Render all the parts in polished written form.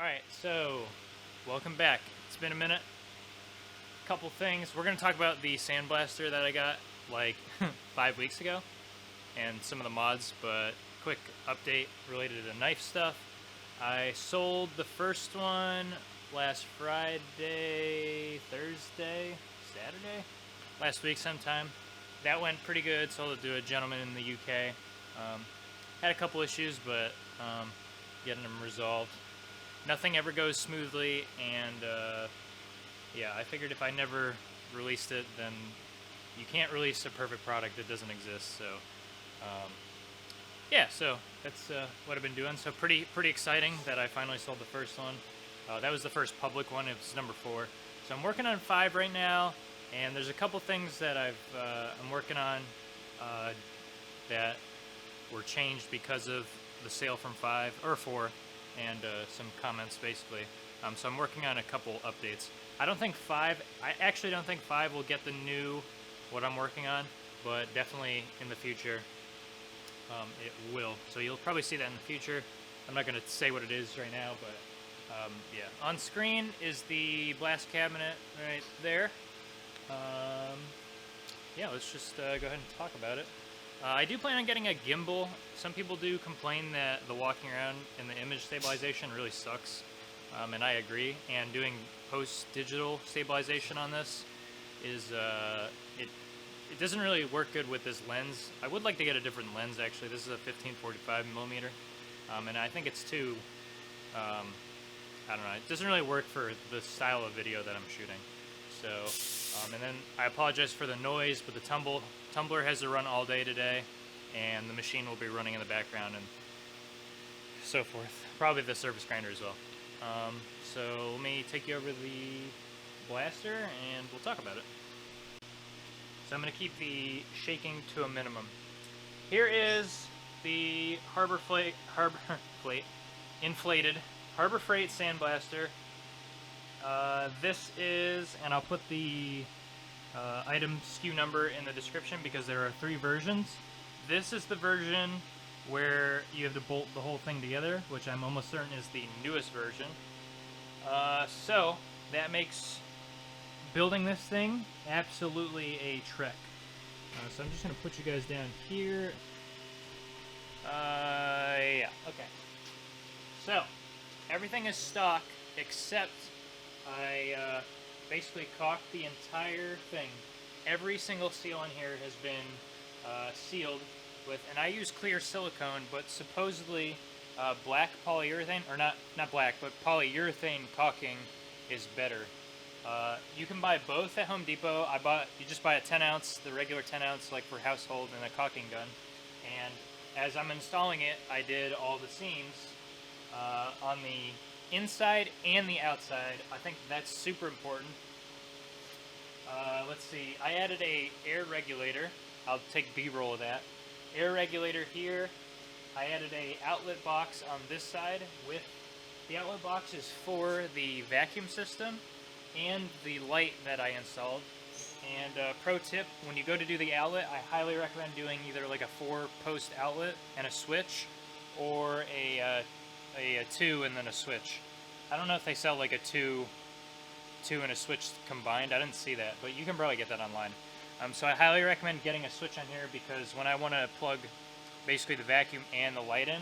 Alright, so welcome back. It's been a minute. Couple things. We're going to talk about the sandblaster that I got like 5 weeks ago and some of the mods, but quick update related to knife stuff. I sold the first one last Friday, Thursday, Saturday? Last week sometime. That went pretty good. Sold it to a gentleman in the UK. Had a couple issues, but getting them resolved. Nothing ever goes smoothly, and yeah, I figured if I never released it, then you can't release a perfect product that doesn't exist. So yeah, so that's what I've been doing. So pretty exciting that I finally sold the first one. That was the first public one. It was number 4. So I'm working on 5 right now, and there's a couple things that I'm working on that were changed because of the sale from 5 or 4. And some comments basically. So I'm working on a couple updates. I actually don't think 5 will get the new, what I'm working on, but definitely in the future it will. So you'll probably see that in the future. I'm not going to say what it is right now, but yeah. On screen is the blast cabinet right there. Yeah, let's just go ahead and talk about it. I do plan on getting a gimbal. Some people do complain that the walking around and the image stabilization really sucks, and I agree. And doing post-digital stabilization on this is, it doesn't really work good with this lens. I would like to get a different lens actually. This is a 15-45mm, and I think it's too, I don't know, it doesn't really work for the style of video that I'm shooting. So, and then I apologize for the noise, but the tumbler has to run all day today, and the machine will be running in the background and so forth. Probably the surface grinder as well. So let me take you over the blaster and we'll talk about it. So I'm going to keep the shaking to a minimum. Here is the inflated Harbor Freight sandblaster. This is, and I'll put the item SKU number in the description because there are 3 versions. This is the version where you have to bolt the whole thing together, which I'm almost certain is the newest version. So that makes building this thing absolutely a trek. So I'm just going to put you guys down here. Yeah, okay. So everything is stock except I basically caulked the entire thing. Every single seal on here has been sealed with, and I use clear silicone, but supposedly black polyurethane, or not black, but polyurethane caulking is better. You can buy both at Home Depot. You just buy a 10-ounce, the regular 10-ounce, like for household, and a caulking gun. And as I'm installing it, I did all the seams on the inside and the outside. I think that's super important. Let's see, I added a air regulator. I'll take B-roll of that. Air regulator here. I added a outlet box on this side. The outlet box is for the vacuum system and the light that I installed. And pro tip, when you go to do the outlet, I highly recommend doing either like a 4-post outlet and a switch, or a 2 and then a switch. I don't know if they sell like a 2 and a switch combined. I didn't see that, but you can probably get that online. So I highly recommend getting a switch on here, because when I want to plug basically the vacuum and the light in,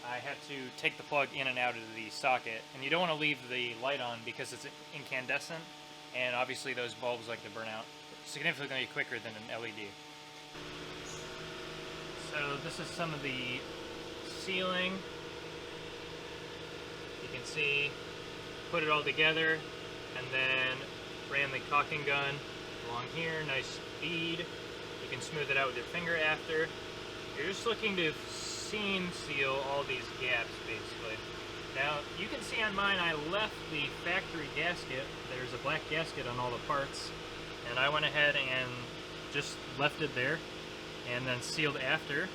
I have to take the plug in and out of the socket, and you don't want to leave the light on because it's incandescent, and obviously those bulbs like to burn out significantly quicker than an LED. So this is some of the sealing. You can see, put it all together, and then ran the caulking gun along here, nice bead. You can smooth it out with your finger after. You're just looking to seam seal all these gaps, basically. Now, you can see on mine, I left the factory gasket. There's a black gasket on all the parts, and I went ahead and just left it there, and then sealed after.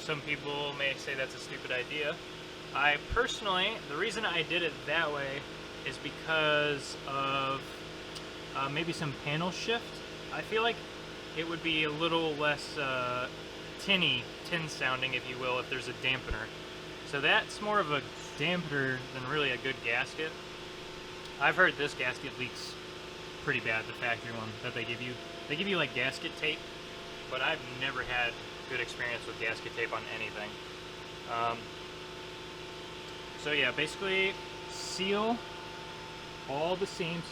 Some people may say that's a stupid idea. I personally, the reason I did it that way is because of maybe some panel shift. I feel like it would be a little less tin sounding, if you will, if there's a dampener. So that's more of a damper than really a good gasket. I've heard this gasket leaks pretty bad, the factory one that they give you. They give you like gasket tape, but I've never had good experience with gasket tape on anything. So yeah, basically seal all the seams.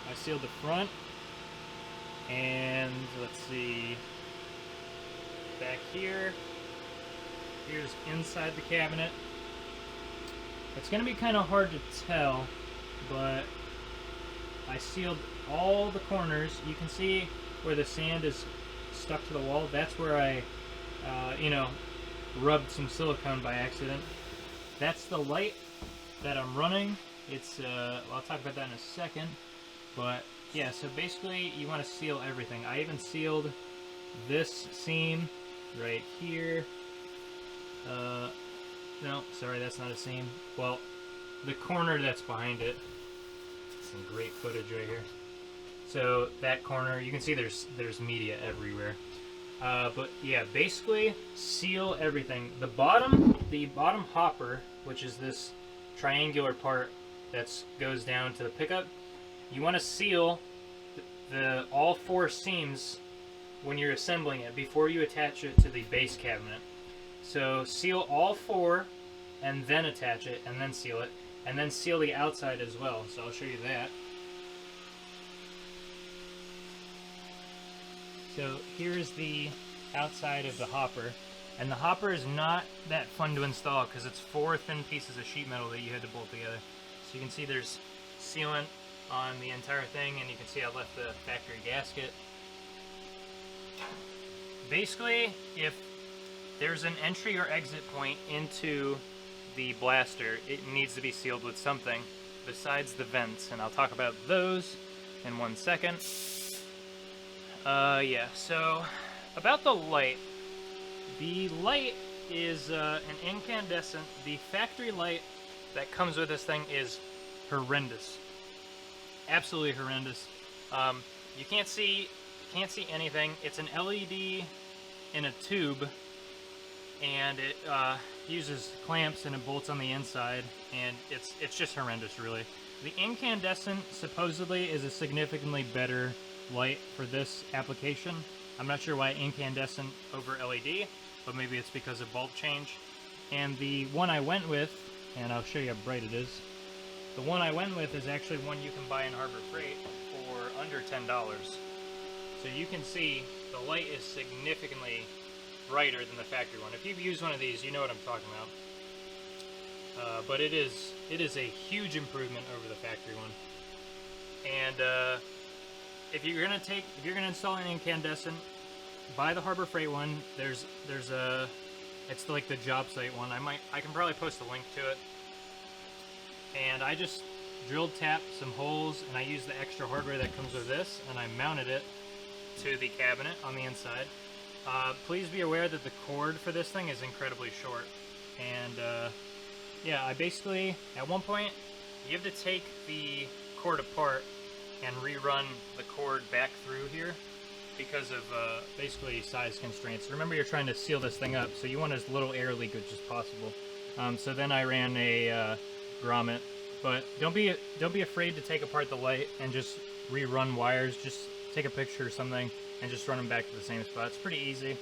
I sealed the front, and let's see, back here, here's inside the cabinet. It's going to be kind of hard to tell, but I sealed all the corners. You can see where the sand is stuck to the wall. That's where I, rubbed some silicone by accident. That's the light that I'm running. It's, I'll talk about that in a second. But, yeah, so basically you want to seal everything. I even sealed this seam right here. No, sorry, that's not a seam. Well, the corner that's behind it. Some great footage right here. So that corner, you can see there's media everywhere. But yeah, basically seal everything. The bottom hopper, which is this triangular part that goes down to the pickup, you want to seal all 4 seams when you're assembling it before you attach it to the base cabinet. So seal all 4 and then attach it and then seal it, and then seal the outside as well. So I'll show you that. So here's the outside of the hopper, and the hopper is not that fun to install because it's 4 thin pieces of sheet metal that you had to bolt together. So you can see there's sealant on the entire thing, and you can see I left the factory gasket. Basically, if there's an entry or exit point into the blaster, it needs to be sealed with something besides the vents, and I'll talk about those in 1 second. Yeah, so about the light. The light is an incandescent. The factory light that comes with this thing is horrendous. Absolutely horrendous. You can't see anything. It's an LED in a tube, and it uses clamps and it bolts on the inside, and it's just horrendous, really. The incandescent supposedly is a significantly better light for this application. I'm not sure why incandescent over LED, but maybe it's because of bulb change. And the one I went with, and I'll show you how bright it is. The one I went with is actually one you can buy in Harbor Freight for under $10. So you can see the light is significantly brighter than the factory one. If you've used one of these, you know what I'm talking about. But it is a huge improvement over the factory one. And if you're gonna install an incandescent, buy the Harbor Freight one. It's like the job site one. I can probably post a link to it. And I just drilled tapped some holes, and I used the extra hardware that comes with this, and I mounted it to the cabinet on the inside. Please be aware that the cord for this thing is incredibly short. And yeah, I basically, at one point, you have to take the cord apart and rerun the cord back through here because of basically size constraints. Remember, you're trying to seal this thing up, so you want as little air leakage as possible. So then I ran a grommet, but don't be afraid to take apart the light and just rerun wires. Just take a picture or something and just run them back to the same spot. It's pretty easy.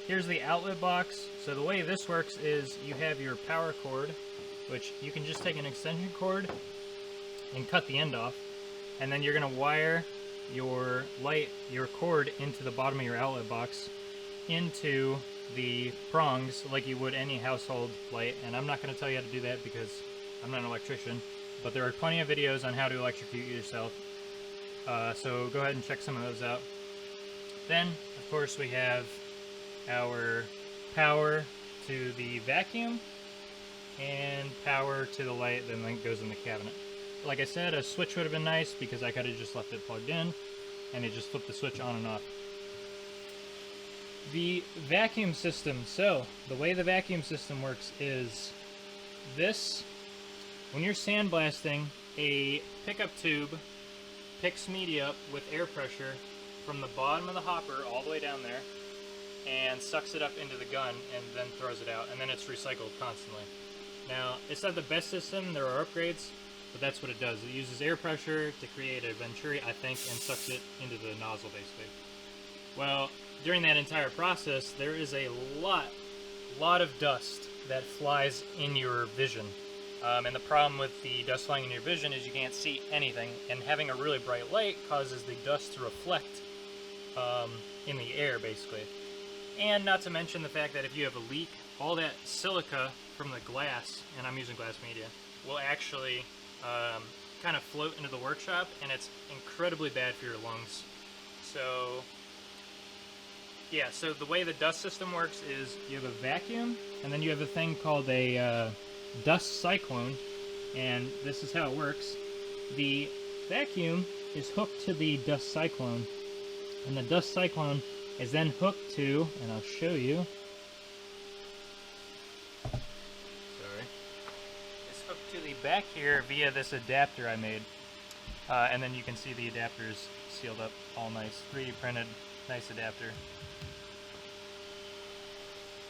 Here's the outlet box. So the way this works is you have your power cord, which you can just take an extension cord and cut the end off, and then you're going to wire your cord into the bottom of your outlet box into the prongs like you would any household light. And I'm not going to tell you how to do that because I'm not an electrician, but there are plenty of videos on how to electrocute yourself. So go ahead and check some of those out. Then, of course, we have our power to the vacuum and power to the light that then goes in the cabinet. Like I said, a switch would have been nice because I could have just left it plugged in and it just flipped the switch on and off. The vacuum system. So the way the vacuum system works is this. When you're sandblasting, a pickup tube picks media up with air pressure from the bottom of the hopper all the way down there and sucks it up into the gun and then throws it out, and then it's recycled constantly. Now, it's not the best system, there are upgrades, but that's what it does. It uses air pressure to create a venturi, I think, and sucks it into the nozzle, basically. Well, during that entire process, there is a lot of dust that flies in your vision. And the problem with the dust flying in your vision is you can't see anything, and having a really bright light causes the dust to reflect in the air, basically. And not to mention the fact that if you have a leak, all that silica from the glass, and I'm using glass media, will actually kind of float into the workshop, and it's incredibly bad for your lungs. So yeah, so the way the dust system works is you have a vacuum, and then you have a thing called a dust cyclone, and this is how it works. The vacuum is hooked to the dust cyclone, and the dust cyclone is then hooked to, and I'll show you. Sorry. It's hooked to the back here via this adapter I made. And then you can see the adapter is sealed up all nice, 3D printed, nice adapter.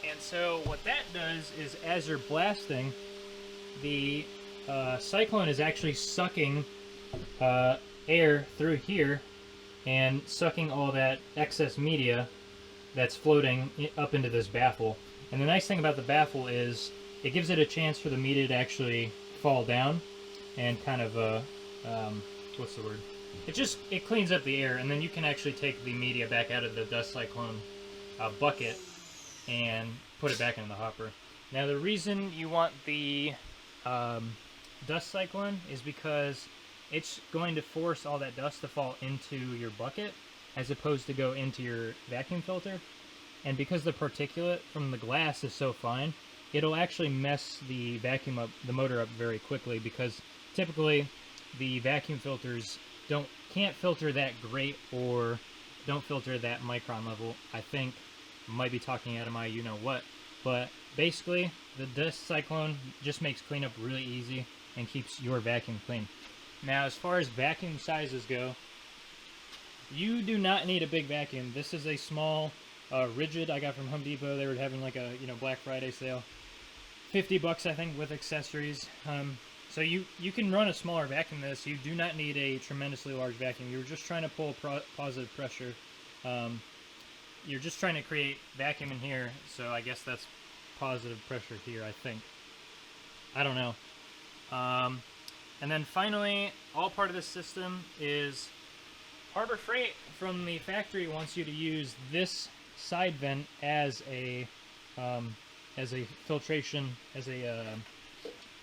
And so what that does is as you're blasting, the cyclone is actually sucking air through here and sucking all that excess media that's floating up into this baffle. And the nice thing about the baffle is it gives it a chance for the media to actually fall down and kind of, what's the word? It cleans up the air, and then you can actually take the media back out of the dust cyclone bucket and put it back into the hopper. Now the reason you want the dust cyclone is because it's going to force all that dust to fall into your bucket as opposed to go into your vacuum filter. And because the particulate from the glass is so fine, it'll actually mess the vacuum up, the motor up very quickly, because typically the vacuum filters can't filter that great, or don't filter that micron level. I think might be talking out of my you-know-what, but basically the dust cyclone just makes cleanup really easy and keeps your vacuum clean. Now, as far as vacuum sizes go, you do not need a big vacuum. This is a small, rigid I got from Home Depot. They were having like a Black Friday sale, $50 I think with accessories. So you can run a smaller vacuum than this. You do not need a tremendously large vacuum. You're just trying to pull positive pressure. You're just trying to create vacuum in here, so I guess that's positive pressure here, I think. I don't know. And then finally, all part of this system is Harbor Freight from the factory wants you to use this side vent as a filtration,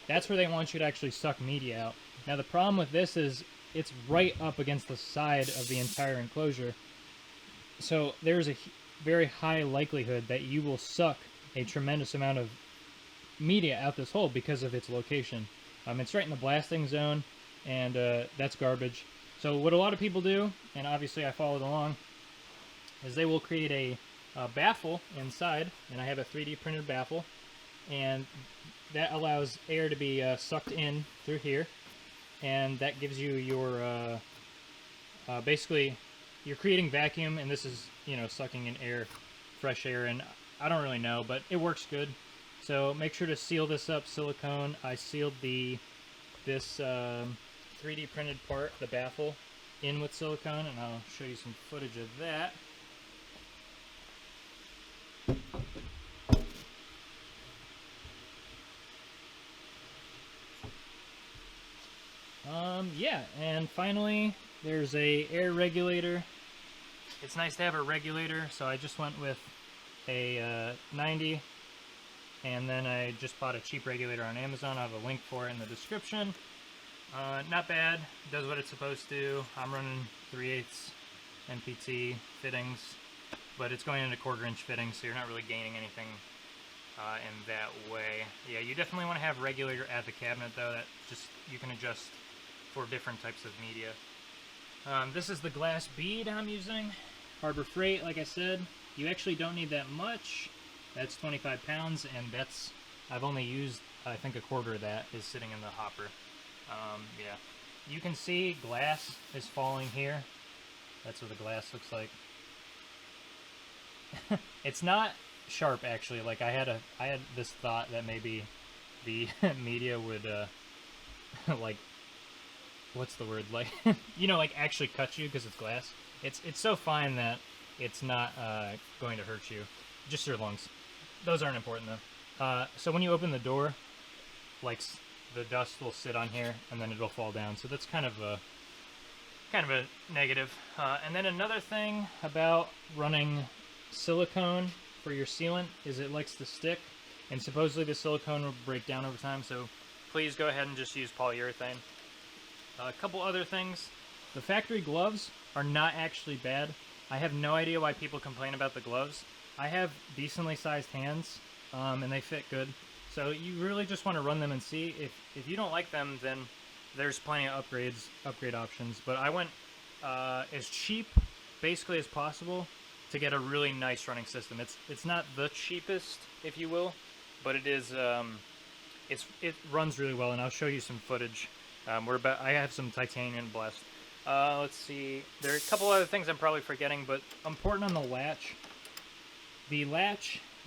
that's where they want you to actually suck media out. Now the problem with this is it's right up against the side of the entire enclosure, so there's a very high likelihood that you will suck a tremendous amount of media out this hole because of its location. It's right in the blasting zone, and that's garbage. So what a lot of people do, and obviously I followed along, is they will create a baffle inside, and I have a 3D printed baffle, and that allows air to be sucked in through here, and that gives you your, basically, you're creating vacuum, and this is, sucking in air, fresh air, and I don't really know, but it works good. So make sure to seal this up, silicone. I sealed this 3D printed part, the baffle, in with silicone, and I'll show you some footage of that. Yeah, and finally, there's a air regulator. It's nice to have a regulator, so I just went with a 90, and then I just bought a cheap regulator on Amazon. I have a link for it in the description. Not bad, does what it's supposed to. I'm running 3/8 NPT fittings, but it's going into 1/4 inch fittings, so you're not really gaining anything in that way. Yeah, you definitely want to have regulator at the cabinet though. That just, you can adjust for different types of media. This is the glass bead I'm using. Harbor Freight, like I said. You actually don't need that much. That's 25 pounds, and that's, I've only used, I think, 1/4 of that is sitting in the hopper. Yeah. You can see glass is falling here. That's what the glass looks like. It's not sharp, actually. Like, I had this thought that maybe the media would like, what's the word, like you know, like actually cut you because it's glass. It's so fine that it's not going to hurt you. Just your lungs. Those aren't important though. So when you open the door, like the dust will sit on here and then it'll fall down. So that's kind of a negative. And then another thing about running silicone for your sealant is it likes to stick, and supposedly the silicone will break down over time. So please go ahead and just use polyurethane. A couple other things. The factory gloves are not actually bad. I have no idea why people complain about the gloves. I have decently sized hands, and they fit good. So you really just want to run them and see. If you don't like them, then there's plenty of upgrade options. But I went as cheap, basically, as possible to get a really nice running system. It's not the cheapest, if you will, but it is. It runs really well, and I'll show you some footage. I have some titanium blast. Let's see. There are a couple other things I'm probably forgetting, but important on the latch.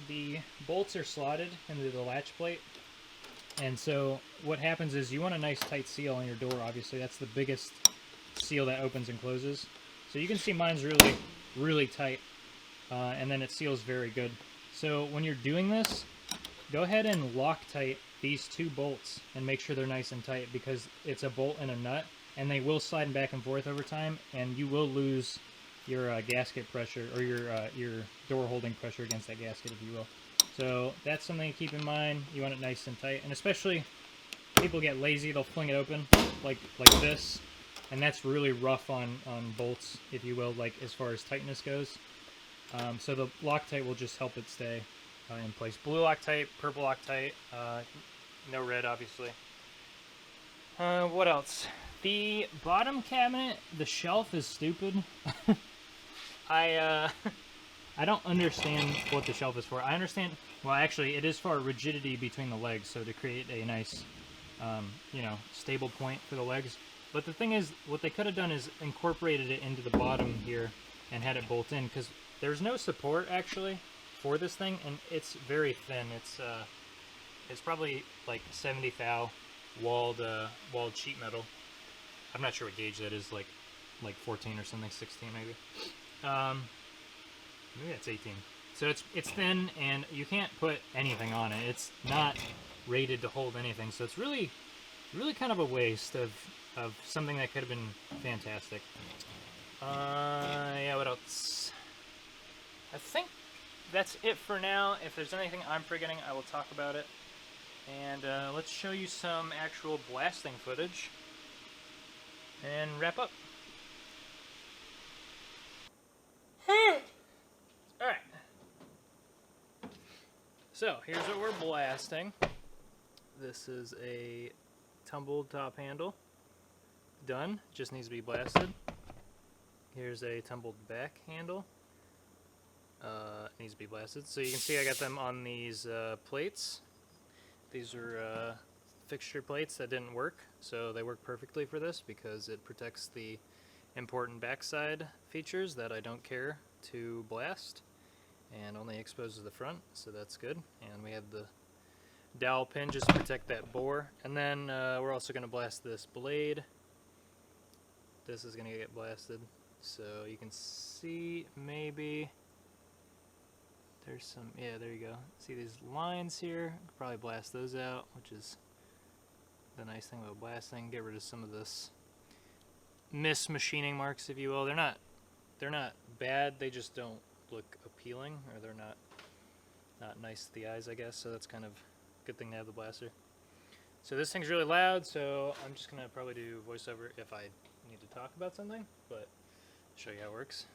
The bolts are slotted into the latch plate, and so what happens is you want a nice tight seal on your door. Obviously, that's the biggest seal that opens and closes. So you can see mine's really tight, and then it seals very good. So when you're doing this, go ahead and Loctite these two bolts and make sure they're nice and tight, because it's a bolt and a nut, and they will slide back and forth over time, and you will lose your gasket pressure, or your door holding pressure against that gasket, if you will. So that's something to keep in mind. You want it nice and tight, and especially people get lazy, they'll fling it open like this, and that's really rough on bolts, if you will, like as far as tightness goes. So the Loctite will just help it stay in place. Blue Loctite, purple Loctite, no red, obviously. What else? The bottom cabinet, the shelf is stupid. I don't understand what the shelf is for. I understand, well, actually, it is for rigidity between the legs, so to create a nice, stable point for the legs. But the thing is, what they could have done is incorporated it into the bottom here and had it bolt in, because there's no support, actually, for this thing, and it's very thin. It's probably like 70 thou walled sheet metal. I'm not sure what gauge that is, like 14 or something, 16 maybe. Maybe that's 18. So it's thin, and you can't put anything on it. It's not rated to hold anything, so it's really kind of a waste of something that could have been fantastic. Yeah, what else? I think that's it for now. If there's anything I'm forgetting, I will talk about it. And let's show you some actual blasting footage and wrap up. Alright. So, here's what we're blasting. This is a tumbled top handle. Done. Just needs to be blasted. Here's a tumbled back handle. Needs to be blasted. So you can see I got them on these plates. These are fixture plates that didn't work, so they work perfectly for this because it protects the important backside features that I don't care to blast, and only exposes the front, so that's good. And we have the dowel pin just to protect that bore. And then we're also going to blast this blade. This is going to get blasted, so you can see maybe there's some, yeah, there you go. See these lines here? Could probably blast those out, which is the nice thing about blasting. Get rid of some of this machining marks, if you will. They're not bad. They just don't look appealing, or they're not nice to the eyes, I guess. So that's kind of a good thing to have the blaster. So this thing's really loud, so I'm just gonna probably do voiceover if I need to talk about something, but I'll show you how it works.